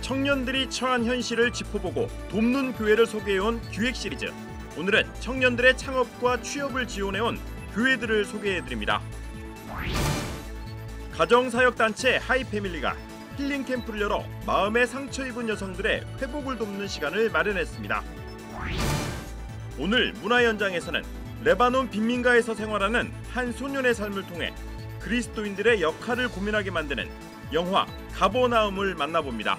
청년들이 처한 현실을 짚어보고 돕는 교회를 소개해온 기획 시리즈. 오늘은 청년들의 창업과 취업을 지원해온 교회들을 소개해드립니다. 가정사역단체 하이패밀리가 힐링 캠프를 열어 마음의 상처 입은 여성들의 회복을 돕는 시간을 마련했습니다. 오늘 문화 현장에서는 레바논 빈민가에서 생활하는 한 소년의 삶을 통해 그리스도인들의 역할을 고민하게 만드는 영화 가버나움을 만나봅니다.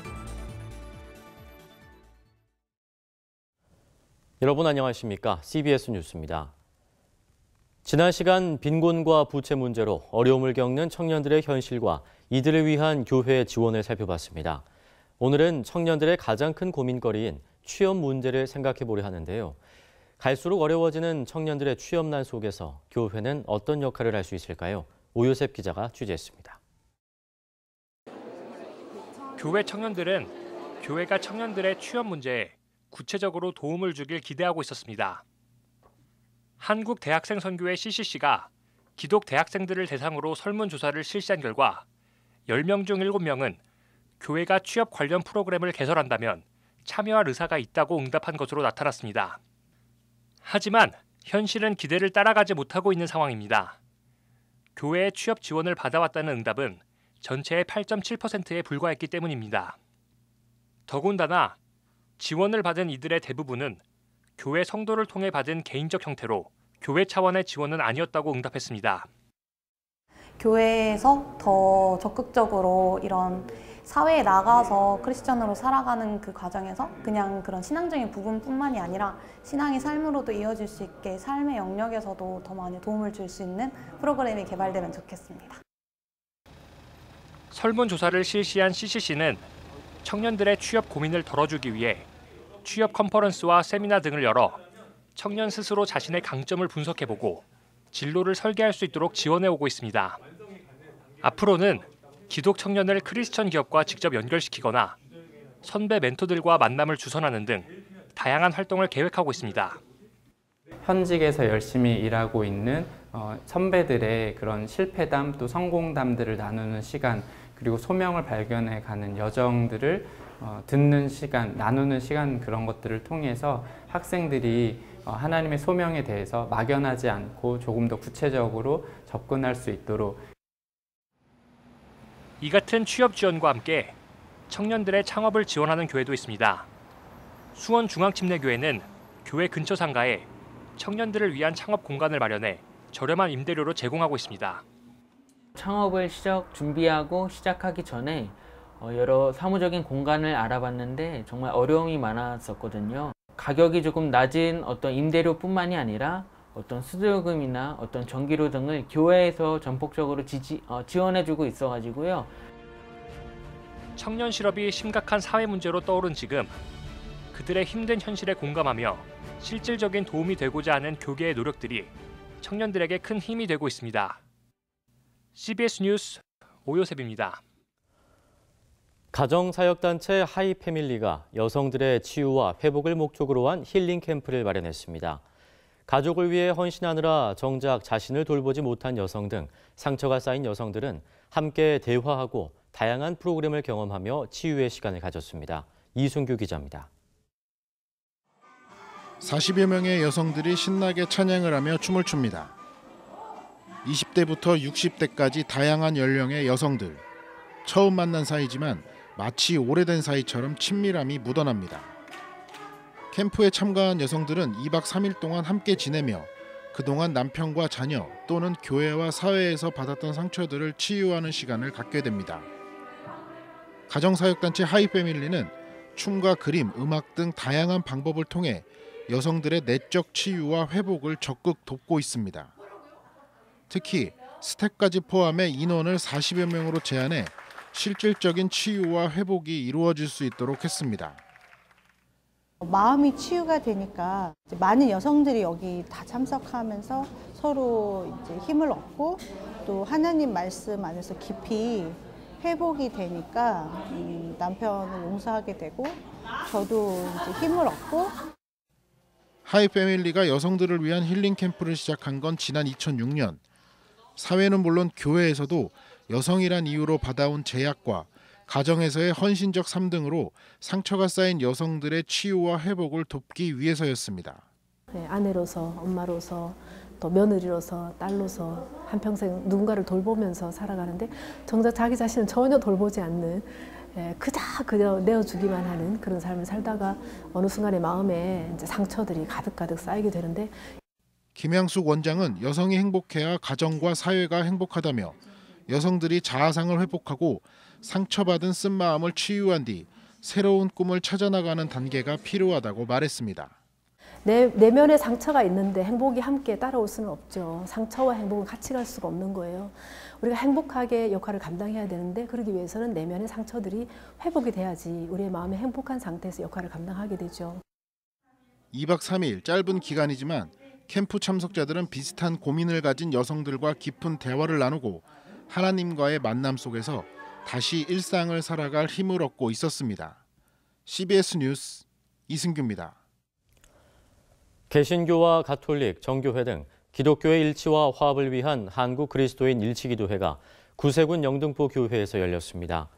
여러분 안녕하십니까? CBS 뉴스입니다. 지난 시간 빈곤과 부채 문제로 어려움을 겪는 청년들의 현실과 이들을 위한 교회 지원을 살펴봤습니다. 오늘은 청년들의 가장 큰 고민거리인 취업 문제를 생각해 보려 하는데요. 갈수록 어려워지는 청년들의 취업난 속에서 교회는 어떤 역할을 할 수 있을까요? 오요셉 기자가 취재했습니다. 교회 청년들은 교회가 청년들의 취업 문제에 구체적으로 도움을 주길 기대하고 있었습니다. 한국대학생선교회 CCC가 기독 대학생들을 대상으로 설문조사를 실시한 결과 10명 중 7명은 교회가 취업 관련 프로그램을 개설한다면 참여할 의사가 있다고 응답한 것으로 나타났습니다. 하지만 현실은 기대를 따라가지 못하고 있는 상황입니다. 교회의 취업 지원을 받아왔다는 응답은 전체의 8.7%에 불과했기 때문입니다. 더군다나 지원을 받은 이들의 대부분은 교회 성도를 통해 받은 개인적 형태로 교회 차원의 지원은 아니었다고 응답했습니다. 교회에서 더 적극적으로 이런 사회에 나가서 크리스천으로 살아가는 그 과정에서 그냥 그런 신앙적인 부분뿐만이 아니라 신앙이 삶으로도 이어질 수 있게 삶의 영역에서도 더 많이 도움을 줄 수 있는 프로그램이 개발되면 좋겠습니다. 설문조사를 실시한 CCC는 청년들의 취업 고민을 덜어주기 위해 취업 컨퍼런스와 세미나 등을 열어 청년 스스로 자신의 강점을 분석해보고 진로를 설계할 수 있도록 지원해오고 있습니다. 앞으로는 기독 청년을 크리스천 기업과 직접 연결시키거나 선배 멘토들과 만남을 주선하는 등 다양한 활동을 계획하고 있습니다. 현직에서 열심히 일하고 있는 선배들의 그런 실패담 또 성공담들을 나누는 시간, 그리고 소명을 발견해가는 여정들을 듣는 시간, 나누는 시간, 그런 것들을 통해서 학생들이 하나님의 소명에 대해서 막연하지 않고 조금 더 구체적으로 접근할 수 있도록. 이 같은 취업 지원과 함께 청년들의 창업을 지원하는 교회도 있습니다. 수원중앙침례교회는 교회 근처 상가에 청년들을 위한 창업 공간을 마련해 저렴한 임대료로 제공하고 있습니다. 창업을 준비하고 시작하기 전에 여러 사무적인 공간을 알아봤는데 정말 어려움이 많았었거든요. 가격이 조금 낮은 어떤 임대료뿐만이 아니라 어떤 수도요금이나 어떤 전기료 등을 교회에서 전폭적으로 지원해주고 있어가지고요. 청년 실업이 심각한 사회 문제로 떠오른 지금 그들의 힘든 현실에 공감하며 실질적인 도움이 되고자 하는 교계의 노력들이 청년들에게 큰 힘이 되고 있습니다. CBS 뉴스 오요셉입니다. 가정사역단체 하이패밀리가 여성들의 치유와 회복을 목적으로 한 힐링 캠프를 마련했습니다. 가족을 위해 헌신하느라 정작 자신을 돌보지 못한 여성 등 상처가 쌓인 여성들은 함께 대화하고 다양한 프로그램을 경험하며 치유의 시간을 가졌습니다. 이순규 기자입니다. 40여 명의 여성들이 신나게 찬양을 하며 춤을 춥니다. 20대부터 60대까지 다양한 연령의 여성들. 처음 만난 사이지만 마치 오래된 사이처럼 친밀함이 묻어납니다. 캠프에 참가한 여성들은 2박 3일 동안 함께 지내며 그동안 남편과 자녀 또는 교회와 사회에서 받았던 상처들을 치유하는 시간을 갖게 됩니다. 가정사역단체 하이패밀리는 춤과 그림, 음악 등 다양한 방법을 통해 여성들의 내적 치유와 회복을 적극 돕고 있습니다. 특히 스텝까지 포함해 인원을 40여 명으로 제한해 실질적인 치유와 회복이 이루어질 수 있도록 했습니다. 마음이 치유가 되니까 많은 여성들이 여기 다 참석하면서 서로 이제 힘을 얻고 또 하나님 말씀 안에서 깊이 회복이 되니까 남편을 용서하게 되고 저도 이제 힘을 얻고. 하이패밀리가 여성들을 위한 힐링 캠프를 시작한 건 지난 2006년. 사회는 물론 교회에서도 여성이란 이유로 받아온 제약과 가정에서의 헌신적 3등으로 상처가 쌓인 여성들의 치유와 회복을 돕기 위해서였습니다. 네, 아내로서, 엄마로서, 또 며느리로서, 딸로서 한평생 누군가를 돌보면서 살아가는데 정작 자기 자신은 전혀 돌보지 않는 그저 내어주기만 하는 그런 삶을 살다가 어느 순간에 마음에 이제 상처들이 가득가득 쌓이게 되는데, 김양숙 원장은 여성이 행복해야 가정과 사회가 행복하다며 여성들이 자아상을 회복하고 상처받은 쓴마음을 치유한 뒤 새로운 꿈을 찾아나가는 단계가 필요하다고 말했습니다. 내면에 상처가 있는데 행복이 함께 따라올 수는 없죠. 상처와 행복은 같이 갈 수가 없는 거예요. 우리가 행복하게 역할을 감당해야 되는데 그러기 위해서는 내면의 상처들이 회복이 돼야지 우리의 마음이 행복한 상태에서 역할을 감당하게 되죠. 2박 3일 짧은 기간이지만 캠프 참석자들은 비슷한 고민을 가진 여성들과 깊은 대화를 나누고 하나님과의 만남 속에서 다시 일상을 살아갈 힘을 얻고 있었습니다. CBS 뉴스 이승규입니다. 개신교와 가톨릭, 정교회 등 기독교의 일치와 화합을 위한 한국 그리스도인 일치기도회가 구세군 영등포 교회에서 열렸습니다.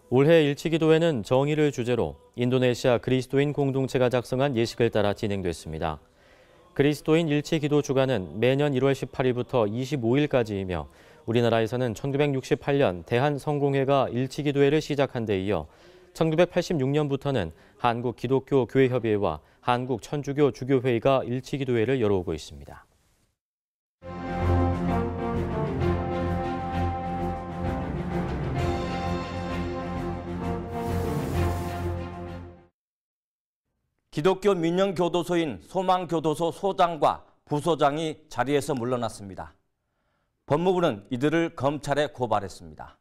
올해 일치기도회는 정의를 주제로 인도네시아 그리스도인 공동체가 작성한 예식을 따라 진행됐습니다. 그리스도인 일치기도 주간은 매년 1월 18일부터 25일까지이며 우리나라에서는 1968년 대한성공회가 일치기도회를 시작한 데 이어 1986년부터는 한국기독교교회협의회와 한국천주교 주교회의가 일치기도회를 열어오고 있습니다. 기독교 민영교도소인 소망교도소 소장과 부소장이 자리에서 물러났습니다. 법무부는 이들을 검찰에 고발했습니다.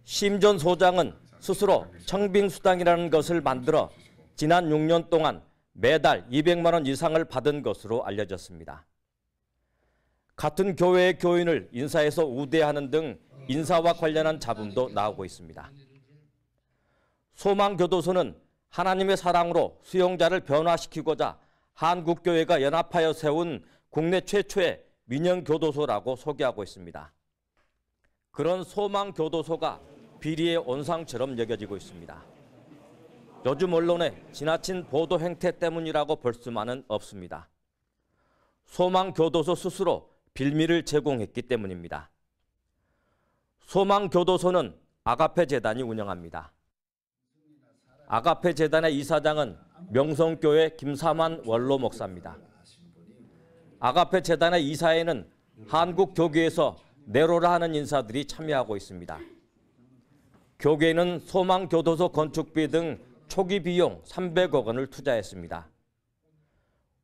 심 전 소장은 스스로 청빙수당이라는 것을 만들어 지난 6년 동안 매달 200만 원 이상을 받은 것으로 알려졌습니다. 같은 교회의 교인을 인사해서 우대하는 등 인사와 관련한 잡음도 나오고 있습니다. 소망교도소는 하나님의 사랑으로 수용자를 변화시키고자 한국교회가 연합하여 세운 국내 최초의 민영교도소라고 소개하고 있습니다. 그런 소망교도소가 비리의 온상처럼 여겨지고 있습니다. 요즘 언론의 지나친 보도 행태 때문이라고 볼 수만은 없습니다. 소망교도소 스스로 빌미를 제공했기 때문입니다. 소망교도소는 아가페 재단이 운영합니다. 아가페 재단의 이사장은 명성교회 김삼환 원로 목사입니다. 아가페 재단의 이사회는 한국 교계에서 내로라 하는 인사들이 참여하고 있습니다. 교계는 소망교도소 건축비 등 초기 비용 300억 원을 투자했습니다.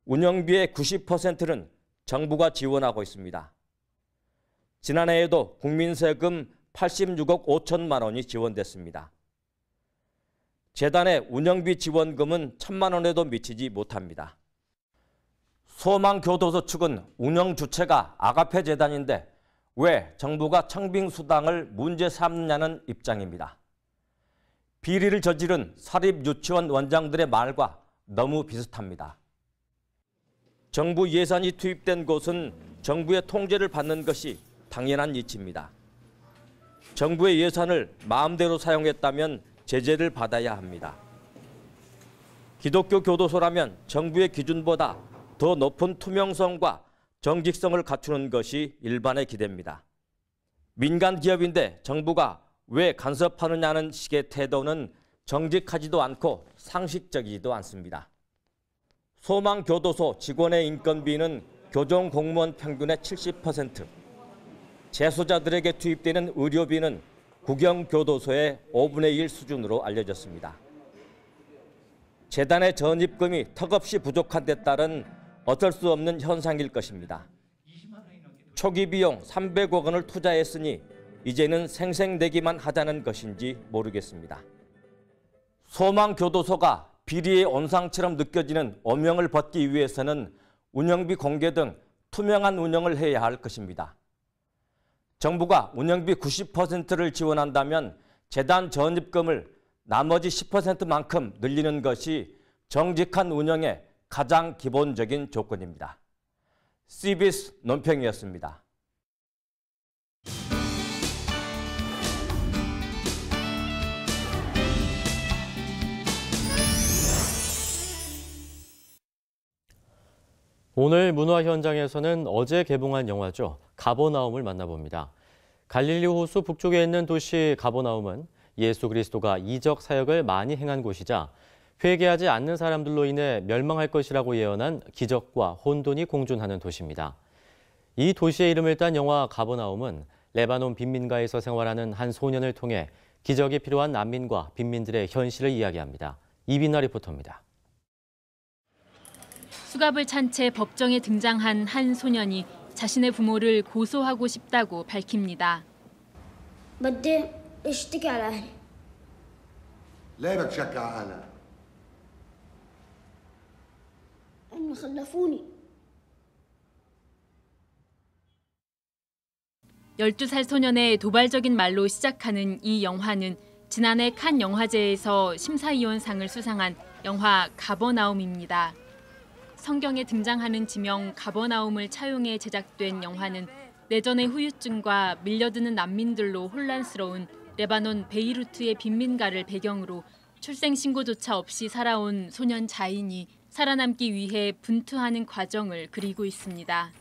운영비의 90%는 정부가 지원하고 있습니다. 지난해에도 국민세금 86억 5천만 원이 지원됐습니다. 재단의 운영비 지원금은 1,000만 원에도 미치지 못합니다. 소망교도소 측은 운영 주체가 아가페 재단인데 왜 정부가 청빙수당을 문제 삼느냐는 입장입니다. 비리를 저지른 사립유치원 원장들의 말과 너무 비슷합니다. 정부 예산이 투입된 곳은 정부의 통제를 받는 것이 당연한 이치입니다. 정부의 예산을 마음대로 사용했다면 제재를 받아야 합니다. 기독교 교도소라면 정부의 기준보다 더 높은 투명성과 정직성을 갖추는 것이 일반의 기대입니다. 민간 기업인데 정부가 왜 간섭하느냐는 식의 태도는 정직하지도 않고 상식적이지도 않습니다. 소망교도소 직원의 인건비는 교정 공무원 평균의 70%, 재소자들에게 투입되는 의료비는 국영교도소의 5분의 1 수준으로 알려졌습니다. 재단의 전입금이 턱없이 부족한 데 따른 어쩔 수 없는 현상일 것입니다. 초기 비용 300억 원을 투자했으니 이제는 생색내기만 하자는 것인지 모르겠습니다. 소망교도소가 비리의 온상처럼 느껴지는 오명을 벗기 위해서는 운영비 공개 등 투명한 운영을 해야 할 것입니다. 정부가 운영비 90%를 지원한다면 재단 전입금을 나머지 10%만큼 늘리는 것이 정직한 운영의 가장 기본적인 조건입니다. CBS 논평이었습니다. 오늘 문화 현장에서는 어제 개봉한 영화죠. 가버나움을 만나봅니다. 갈릴리 호수 북쪽에 있는 도시 가버나움은 예수 그리스도가 이적 사역을 많이 행한 곳이자 회개하지 않는 사람들로 인해 멸망할 것이라고 예언한 기적과 혼돈이 공존하는 도시입니다. 이 도시의 이름을 딴 영화 가버나움은 레바논 빈민가에서 생활하는 한 소년을 통해 기적이 필요한 난민과 빈민들의 현실을 이야기합니다. 이빈나 리포터입니다. 수갑을 찬 채 법정에 등장한 한 소년이 자신의 부모를 고소하고 싶다고 밝힙니다. بدي اشتكي على اهلي. ليه بتشكى على اهلك؟ انه خلفوني. 12살 소년의 도발적인 말로 시작하는 이 영화는 지난해 칸 영화제에서 심사위원상을 수상한 영화 가버나움입니다. 성경에 등장하는 지명 가버나움을 차용해 제작된 영화는 내전의 후유증과 밀려드는 난민들로 혼란스러운 레바논 베이루트의 빈민가를 배경으로 출생신고조차 없이 살아온 소년 자인이 살아남기 위해 분투하는 과정을 그리고 있습니다.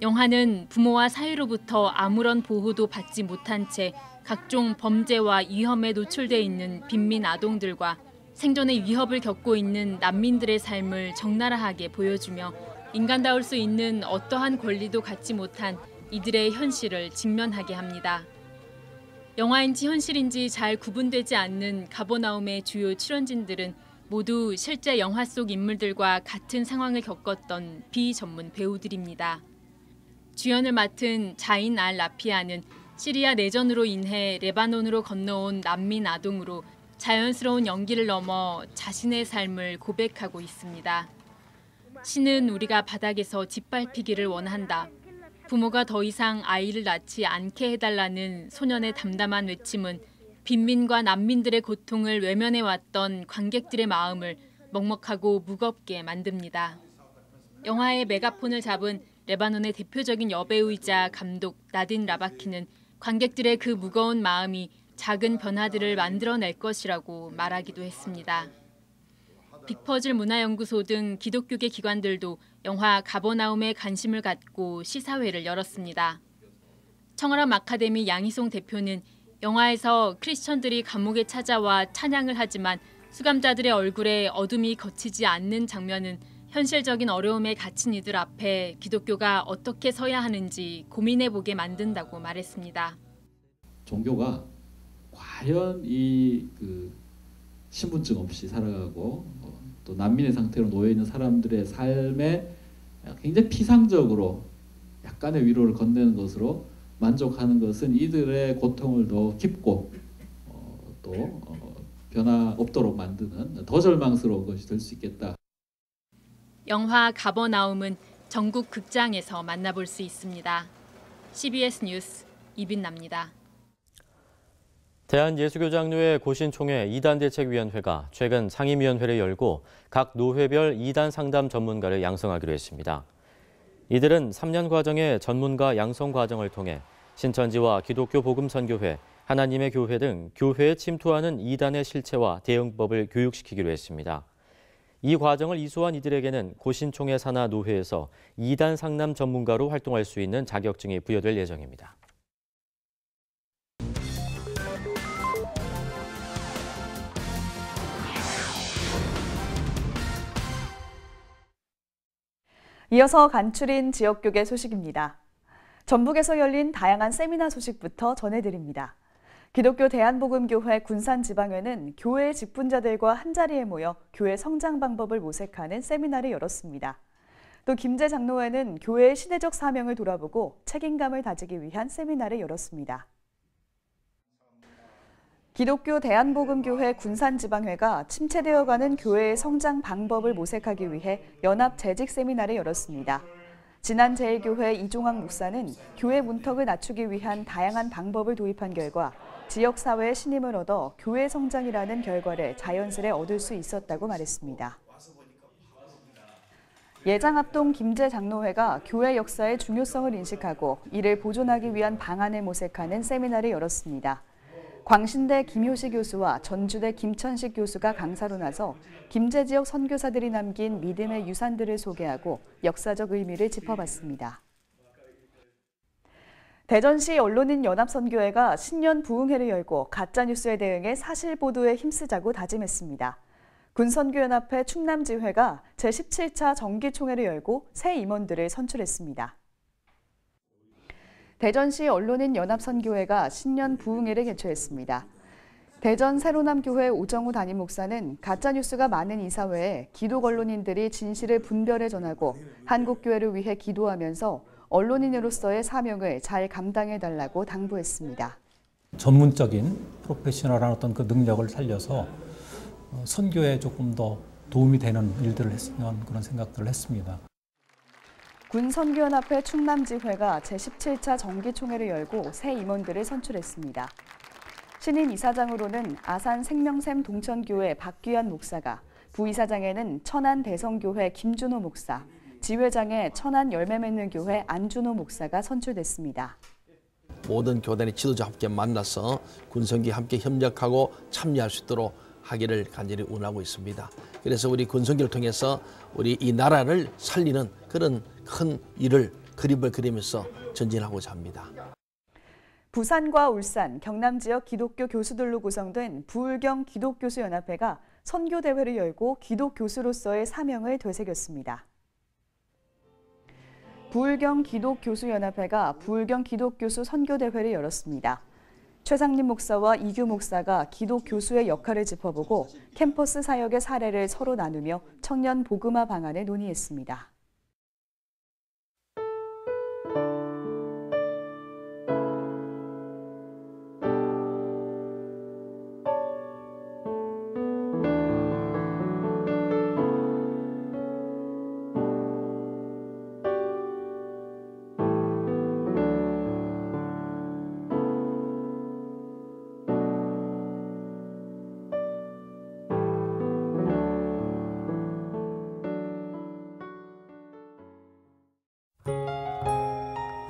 영화는 부모와 사회로부터 아무런 보호도 받지 못한 채 각종 범죄와 위험에 노출돼 있는 빈민 아동들과 생존의 위협을 겪고 있는 난민들의 삶을 적나라하게 보여주며 인간다울 수 있는 어떠한 권리도 갖지 못한 이들의 현실을 직면하게 합니다. 영화인지 현실인지 잘 구분되지 않는 가버나움의 주요 출연진들은 모두 실제 영화 속 인물들과 같은 상황을 겪었던 비전문 배우들입니다. 주연을 맡은 자인 알 라피아는 시리아 내전으로 인해 레바논으로 건너온 난민 아동으로 자연스러운 연기를 넘어 자신의 삶을 고백하고 있습니다. 신은 우리가 바닥에서 짓밟히기를 원한다. 부모가 더 이상 아이를 낳지 않게 해달라는 소년의 담담한 외침은 빈민과 난민들의 고통을 외면해왔던 관객들의 마음을 먹먹하고 무겁게 만듭니다. 영화의 메가폰을 잡은 레바논의 대표적인 여배우이자 감독 나딘 라바키는 관객들의 그 무거운 마음이 작은 변화들을 만들어낼 것이라고 말하기도 했습니다. 빅퍼즐 문화연구소 등 기독교계 기관들도 영화 가버나움에 관심을 갖고 시사회를 열었습니다. 청어람 아카데미 양희송 대표는 영화에서 크리스천들이 감옥에 찾아와 찬양을 하지만 수감자들의 얼굴에 어둠이 거치지 않는 장면은 현실적인 어려움에 갇힌 이들 앞에 기독교가 어떻게 서야 하는지 고민해보게 만든다고 말했습니다. 종교가 과연 이 신분증 없이 살아가고 또 난민의 상태로 놓여 있는 사람들의 삶에 굉장히 피상적으로 약간의 위로를 건네는 것으로 만족하는 것은 이들의 고통을 더 깊고 또 변화 없도록 만드는 더 절망스러운 것이 될 수 있겠다. 영화 가버나움은 전국 극장에서 만나볼 수 있습니다. CBS 뉴스 이빈나입니다. 대한예수교장로회 고신총회 2단 대책위원회가 최근 상임위원회를 열고 각 노회별 2단 상담 전문가를 양성하기로 했습니다. 이들은 3년 과정의 전문가 양성 과정을 통해 신천지와 기독교 복음선교회, 하나님의 교회 등 교회에 침투하는 2단의 실체와 대응법을 교육시키기로 했습니다. 이 과정을 이수한 이들에게는 고신총회 산하 노회에서 2단 상담 전문가로 활동할 수 있는 자격증이 부여될 예정입니다. 이어서 간추린 지역교계 소식입니다. 전북에서 열린 다양한 세미나 소식부터 전해드립니다. 기독교 대한복음교회 군산지방회는 교회 직분자들과 한자리에 모여 교회 성장 방법을 모색하는 세미나를 열었습니다. 또 김제 장로회는 교회의 시대적 사명을 돌아보고 책임감을 다지기 위한 세미나를 열었습니다. 기독교 대한복음교회 군산지방회가 침체되어가는 교회의 성장 방법을 모색하기 위해 연합 재직 세미나를 열었습니다. 진안제일교회 이종학 목사는 교회 문턱을 낮추기 위한 다양한 방법을 도입한 결과 지역사회의 신임을 얻어 교회 성장이라는 결과를 자연스레 얻을 수 있었다고 말했습니다. 예장합동 김제 장로회가 교회 역사의 중요성을 인식하고 이를 보존하기 위한 방안을 모색하는 세미나를 열었습니다. 광신대 김효시 교수와 전주대 김천식 교수가 강사로 나서 김제 지역 선교사들이 남긴 믿음의 유산들을 소개하고 역사적 의미를 짚어봤습니다. 대전시 언론인 연합선교회가 신년 부흥회를 열고 가짜뉴스에 대응해 사실보도에 힘쓰자고 다짐했습니다. 군선교연합회 충남지회가 제17차 정기총회를 열고 새 임원들을 선출했습니다. 대전시 언론인 연합선교회가 신년 부흥회를 개최했습니다. 대전 세로남교회 오정우 담임 목사는 가짜뉴스가 많은 이 사회에 기독 언론인들이 진실을 분별해 전하고 한국교회를 위해 기도하면서 언론인으로서의 사명을 잘 감당해달라고 당부했습니다. 전문적인 프로페셔널한 어떤 그 능력을 살려서 선교에 조금 더 도움이 되는 일들을 했으면 그런 생각들을 했습니다. 군선교연합회 충남지회가 제17차 정기총회를 열고 새 임원들을 선출했습니다. 신임 이사장으로는 아산 생명샘 동천교회 박귀한 목사가, 부이사장에는 천안 대성교회 김준호 목사, 지회장에 천안 열매 맺는 교회 안준호 목사가 선출됐습니다. 모든 교단의 지도자 함께 만나서 군선교에 함께 협력하고 참여할 수 있도록 하기를 간절히 원하고 있습니다. 그래서 우리 군선교를 통해서 우리 이 나라를 살리는 그런 큰 그림을 그리면서 전진하고자 합니다. 부산과 울산, 경남 지역 기독교 교수들로 구성된 부울경 기독교수연합회가 선교대회를 열고 기독교수로서의 사명을 되새겼습니다. 부울경 기독교수연합회가 부울경 기독교수 선교대회를 열었습니다. 최상림 목사와 이규 목사가 기독교수의 역할을 짚어보고 캠퍼스 사역의 사례를 서로 나누며 청년 복음화 방안을 논의했습니다.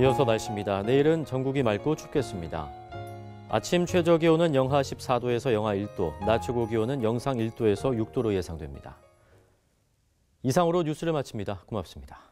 이어서 날씨입니다. 내일은 전국이 맑고 춥겠습니다. 아침 최저기온은 영하 14도에서 영하 1도, 낮 최고 기온은 영상 1도에서 6도로 예상됩니다. 이상으로 뉴스를 마칩니다. 고맙습니다.